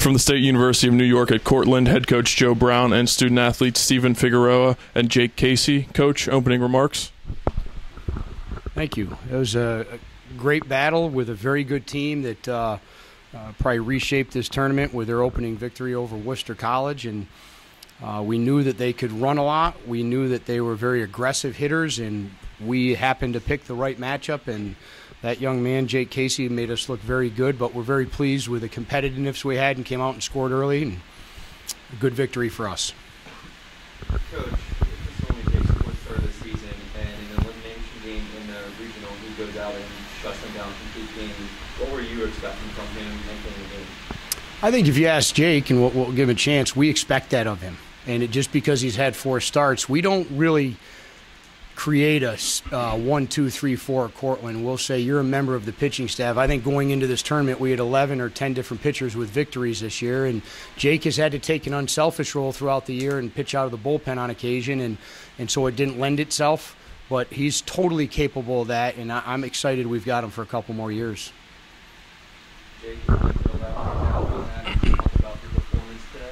From the State University of New York at Cortland, head coach Joe Brown and student-athletes Stephen Figueroa and Jake Casey. Coach, opening remarks? Thank you. It was a great battle with a very good team that probably reshaped this tournament with their opening victory over Worcester College. And we knew that they could run a lot. We knew that they were very aggressive hitters, and we happened to pick the right matchup. And that young man, Jake Casey, made us look very good, but we're very pleased with the competitiveness we had and came out and scored early, and a good victory for us. Coach, this only takes the fourth start of the season, and in an elimination game in the regional, he goes out and shuts them down complete game. What were you expecting from him entering the game? I think if you ask Jake, and we'll give him a chance, we expect that of him. And just because he's had 4 starts, we don't really create a 1, 2, 3, 4 at Cortland. We'll say you're a member of the pitching staff. I think going into this tournament, we had 11 or 10 different pitchers with victories this year, and Jake has had to take an unselfish role throughout the year and pitch out of the bullpen on occasion, and so it didn't lend itself. But he's totally capable of that, and I'm excited we've got him for a couple more years. Jake, you want to talk about your performance today?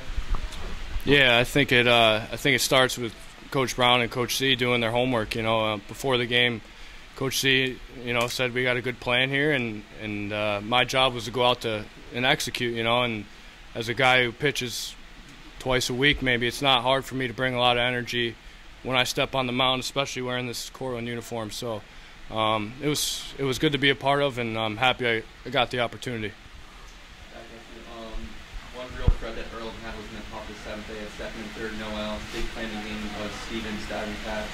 Yeah, I think it starts with Coach Brown and Coach C doing their homework. Before the game, Coach C, said we got a good plan here, and my job was to go out and execute. And as a guy who pitches twice a week, maybe it's not hard for me to bring a lot of energy when I step on the mound, especially wearing this Cortland uniform. So it was good to be a part of, and I'm happy I got the opportunity. One real threat that Earlham had was in the top of the 7th. They had second and third, no outs. Big play in the game was Stevens diving catch.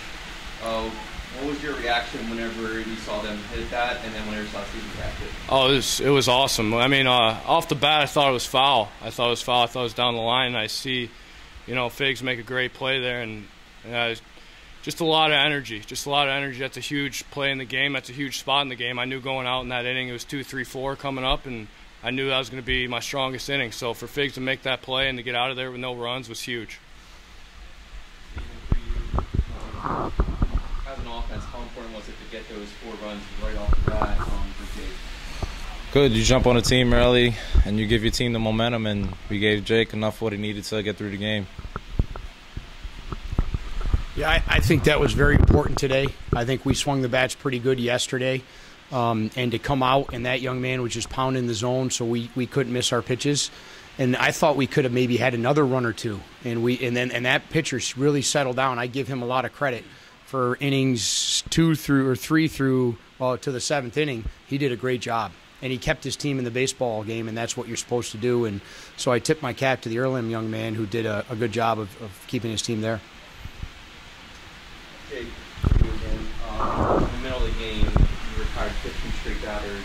What was your reaction whenever you saw them hit that, and then whenever you saw Stevens catch it? Oh, it was awesome. I mean, off the bat, I thought it was foul. I thought it was down the line. And I see, Figs make a great play there, and just a lot of energy. That's a huge play in the game. That's a huge spot in the game. I knew going out in that inning it was 2, 3, 4 coming up, and I knew that was going to be my strongest inning. So for Figs to make that play and to get out of there with no runs was huge. As an offense, how important was it to get those 4 runs right off the bat for Jake? Good. You jump on the team early, and you give your team the momentum, and we gave Jake enough what he needed to get through the game. Yeah, I think that was very important today. I think we swung the bats pretty good yesterday. And to come out, and that young man was just pounding the zone, so we couldn't miss our pitches. And I thought we could have maybe had another run or two. And that pitcher really settled down. I give him a lot of credit for innings 2 through or 3 through to the 7th inning. He did a great job, and he kept his team in the baseball game, and that's what you're supposed to do. And so I tip my cap to the Earlham young man who did a good job of keeping his team there. Jake, you again. In the middle of the game, you retired 15 straight batters.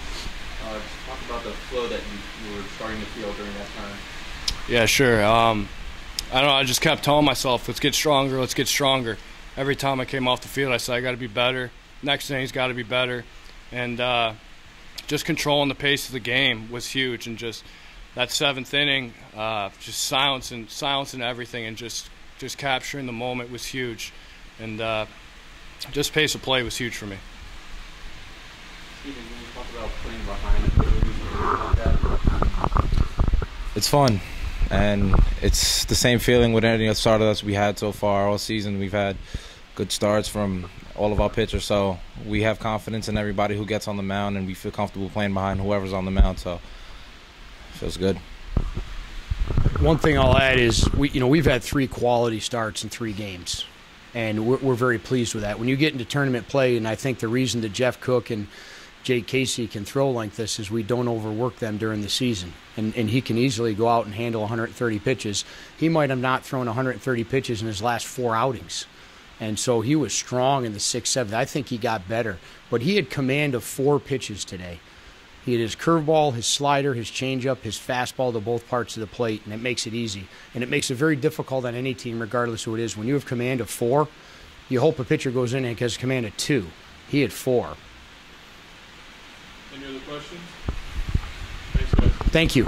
Just talk about the flow that you were starting to feel during that time. Yeah, sure. I don't know. I just kept telling myself, let's get stronger, let's get stronger. Every time I came off the field, I said, I got to be better. Next inning's got to be better. And just controlling the pace of the game was huge. And just that 7th inning, just silencing everything, and just capturing the moment was huge. And just pace of play was huge for me. Stephen, when you talk about playing behind, It's fun, and it's the same feeling with any other starters we had so far all season. We've had good starts from all of our pitchers, so we have confidence in everybody who gets on the mound, and we feel comfortable playing behind whoever's on the mound, so it feels good. One thing I'll add is we've had 3 quality starts in 3 games. And we're very pleased with that. When you get into tournament play, and I think the reason that Jeff Cook and Jake Casey can throw like this is we don't overwork them during the season. And he can easily go out and handle 130 pitches. He might have not thrown 130 pitches in his last 4 outings. And so he was strong in the 6th, 7th. I think he got better. But he had command of 4 pitches today. He had his curveball, his slider, his changeup, his fastball to both parts of the plate, and it makes it easy. And it makes it very difficult on any team, regardless who it is. When you have command of 4, you hope a pitcher goes in and has command of 2. He had 4. Any other questions? Thanks, guys. Thank you.